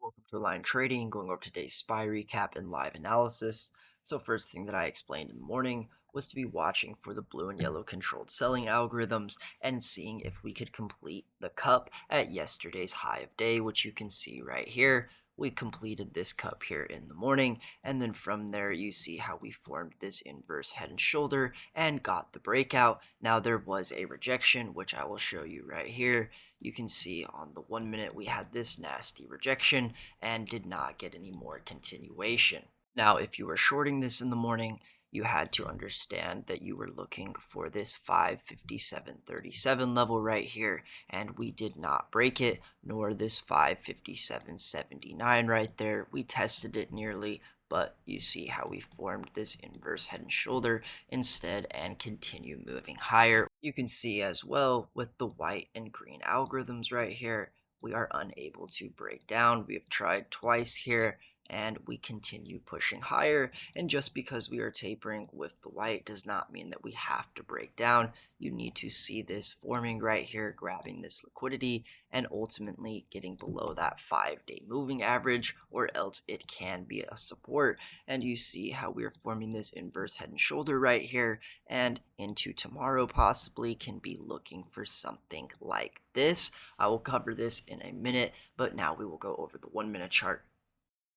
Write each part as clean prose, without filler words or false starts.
Welcome to Align Trading, going over today's SPY recap and live analysis. So first thing that I explained in the morning was to be watching for the blue and yellow controlled selling algorithms and seeing if we could complete the cup at yesterday's high of day, which you can see right here. We completed this cup here in the morning, and then from there you see how we formed this inverse head and shoulder and got the breakout. Now there was a rejection, which I will show you right here. You can see on the 1 minute we had this nasty rejection and did not get any more continuation. Now, if you were shorting this in the morning, you had to understand that you were looking for this 557.37 level right here, and we did not break it, nor this 557.79 right there. We tested it nearly, but you see how we formed this inverse head and shoulder instead and continue moving higher. You can see as well with the white and green algorithms right here, we are unable to break down. We have tried twice here and we continue pushing higher, and just because we are tapering with the white does not mean that we have to break down. You need to see this forming right here, grabbing this liquidity and ultimately getting below that 5-day moving average, or else it can be a support. And you see how we are forming this inverse head and shoulder right here, and into tomorrow possibly can be looking for something like this. I will cover this in a minute, but now we will go over the 1 minute chart.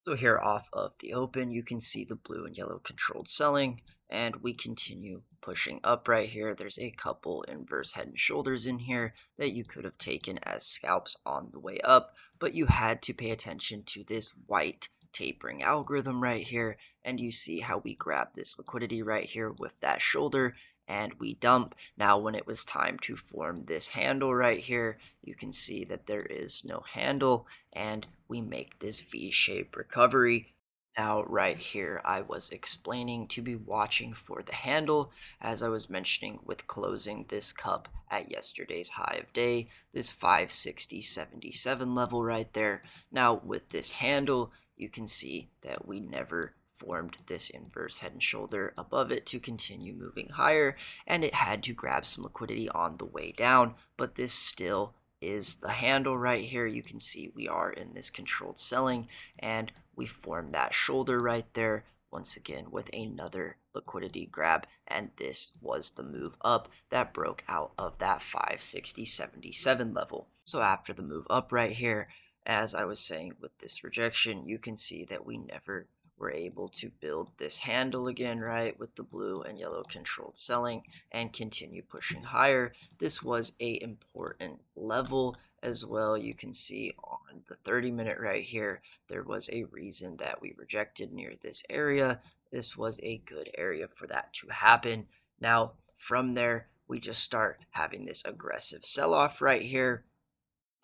So here off of the open, you can see the blue and yellow controlled selling, and we continue pushing up right here. There's a couple inverse head and shoulders in here that you could have taken as scalps on the way up, but you had to pay attention to this white tapering algorithm right here, and you see how we grab this liquidity right here with that shoulder and we dump. Now when it was time to form this handle right here, you can see that there is no handle and we make this V-shaped recovery. Now right here I was explaining to be watching for the handle, as I was mentioning with closing this cup at yesterday's high of day, this 560.77 level right there. Now with this handle, you can see that we never formed this inverse head and shoulder above it to continue moving higher, and it had to grab some liquidity on the way down, but this still is the handle right here. You can see we are in this controlled selling, and we formed that shoulder right there once again with another liquidity grab, and this was the move up that broke out of that 560.77 level. So after the move up right here, as I was saying with this rejection, you can see that we never were able to build this handle again, right, with the blue and yellow controlled selling and continue pushing higher. This was a important level as well. You can see on the 30-minute right here, there was a reason that we rejected near this area. This was a good area for that to happen. Now, from there, we just start having this aggressive sell-off right here.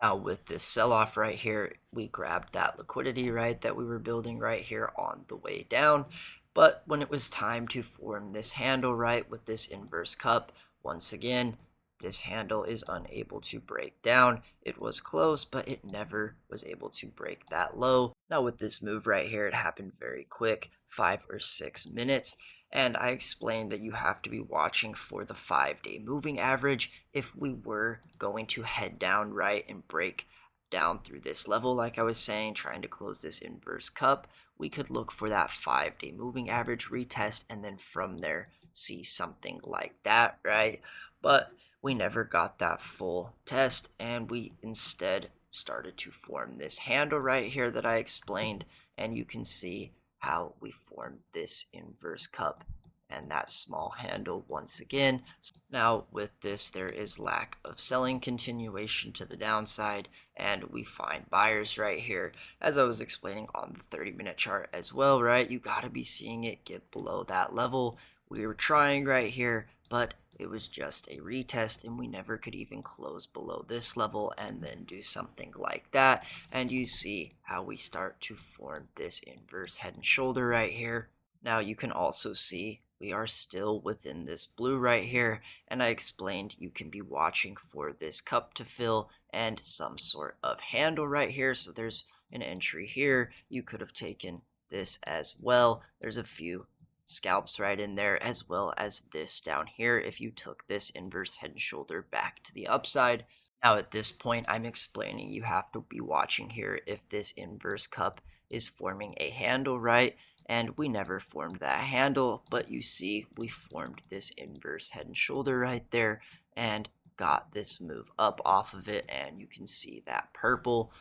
Now with this sell-off right here, we grabbed that liquidity, right, that we were building right here on the way down. But when it was time to form this handle, right, with this inverse cup, once again, this handle is unable to break down. It was close, but it never was able to break that low. Now with this move right here, it happened very quick, 5 or 6 minutes. And I explained that you have to be watching for the 5-day moving average. If we were going to head down right and break down through this level, like I was saying, trying to close this inverse cup, we could look for that 5-day moving average retest and then from there see something like that, right? But we never got that full test, and we instead started to form this handle right here that I explained, and you can see how we formed this inverse cup and that small handle once again. Now with this, there is lack of selling, continuation to the downside, and we find buyers right here, as I was explaining on the 30-minute chart as well, right? You got to be seeing it get below that level. We were trying right here, but it was just a retest, and we never could even close below this level and then do something like that. And you see how we start to form this inverse head and shoulder right here. Now you can also see we are still within this blue right here, and I explained you can be watching for this cup to fill and some sort of handle right here. So there's an entry here. You could have taken this as well. There's a few scalps right in there, as well as this down here if you took this inverse head and shoulder back to the upside. Now, at this point, I'm explaining you have to be watching here if this inverse cup is forming a handle, right? And we never formed that handle, but you see we formed this inverse head and shoulder right there and got this move up off of it, and you can see that purple.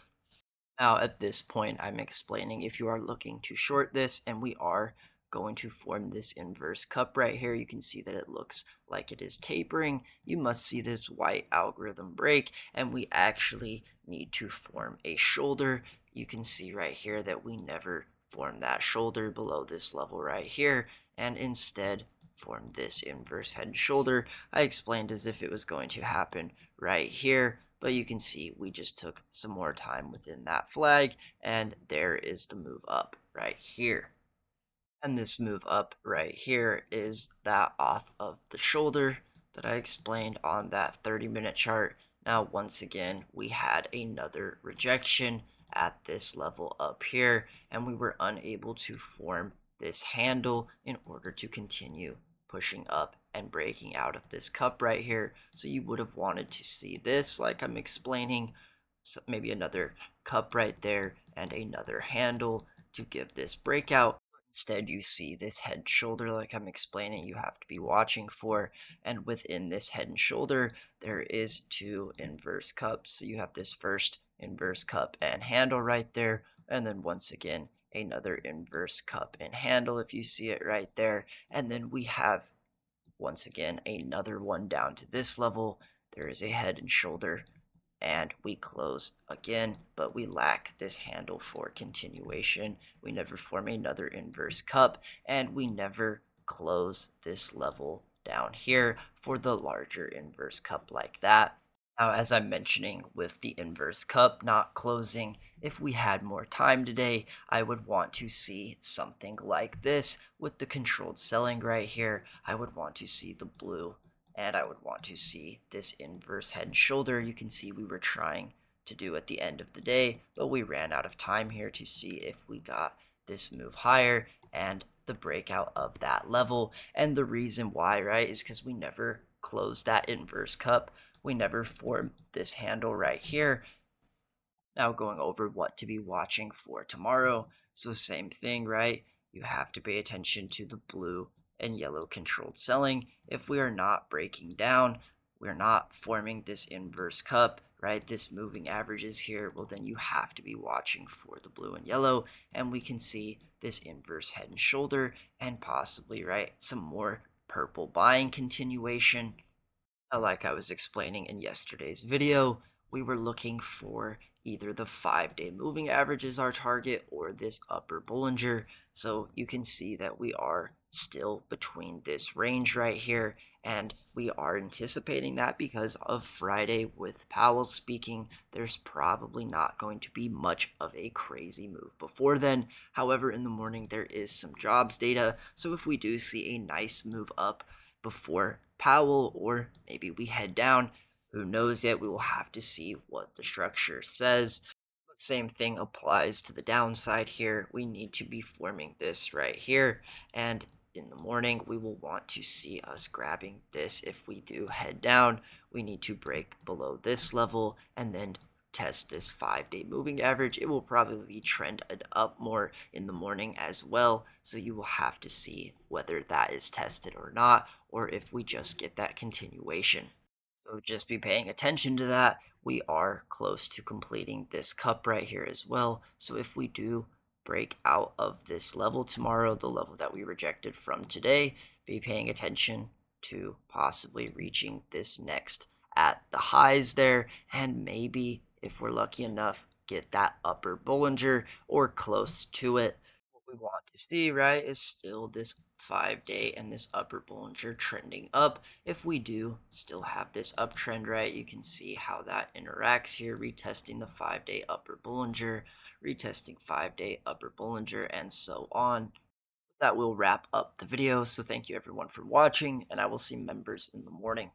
Now, at this point, I'm explaining if you are looking to short this, and we are going to form this inverse cup right here. You can see that it looks like it is tapering. You must see this white algorithm break, and we actually need to form a shoulder. You can see right here that we never formed that shoulder below this level right here, and instead formed this inverse head and shoulder. I explained as if it was going to happen right here, but you can see we just took some more time within that flag, and there is the move up right here. And this move up right here is that off of the shoulder that I explained on that 30-minute chart. Now, once again, we had another rejection at this level up here, and we were unable to form this handle in order to continue pushing up and breaking out of this cup right here. So you would have wanted to see this like I'm explaining, so maybe another cup right there and another handle to give this breakout. Instead, you see this head shoulder like I'm explaining you have to be watching for, and within this head and shoulder, there is two inverse cups. So you have this first inverse cup and handle right there, and then once again, another inverse cup and handle if you see it right there. And then we have once again another one down to this level. There is a head and shoulder, and we close again, but we lack this handle for continuation. We never form another inverse cup, and we never close this level down here for the larger inverse cup like that. Now, as I'm mentioning with the inverse cup not closing, if we had more time today, I would want to see something like this with the controlled selling right here. I would want to see the blue, and I would want to see this inverse head and shoulder. You can see we were trying to do at the end of the day, but we ran out of time here to see if we got this move higher and the breakout of that level. And the reason why, right, is because we never closed that inverse cup. We never formed this handle right here. Now going over what to be watching for tomorrow. So same thing, right? You have to pay attention to the blue and yellow controlled selling. If we are not breaking down, we're not forming this inverse cup, right? This moving averages here. Well, then you have to be watching for the blue and yellow, and we can see this inverse head and shoulder and possibly, right, some more purple buying continuation. Like I was explaining in yesterday's video, we were looking for either the 5-day moving average as our target or this upper Bollinger. So you can see that we are still between this range right here, and we are anticipating that because of Friday with Powell speaking. There's probably not going to be much of a crazy move before then. However, in the morning there is some jobs data, so if we do see a nice move up before Powell, or maybe we head down, who knows yet? We will have to see what the structure says. But same thing applies to the downside here. We need to be forming this right here, and in the morning we will want to see us grabbing this. If we do head down, we need to break below this level and then test this 5-day moving average. It will probably trend up more in the morning as well, so you will have to see whether that is tested or not, or if we just get that continuation. So just be paying attention to that. We are close to completing this cup right here as well. So if we do break out of this level tomorrow, the level that we rejected from today, be paying attention to possibly reaching this next at the highs there, and maybe if we're lucky enough, get that upper Bollinger or close to it. What we want to see, right, is still this 5-day and this upper Bollinger trending up. If we do still have this uptrend, right, you can see how that interacts here, retesting the 5-day upper Bollinger, retesting 5-day upper Bollinger, and so on. That will wrap up the video, so thank you everyone for watching, and I will see members in the morning.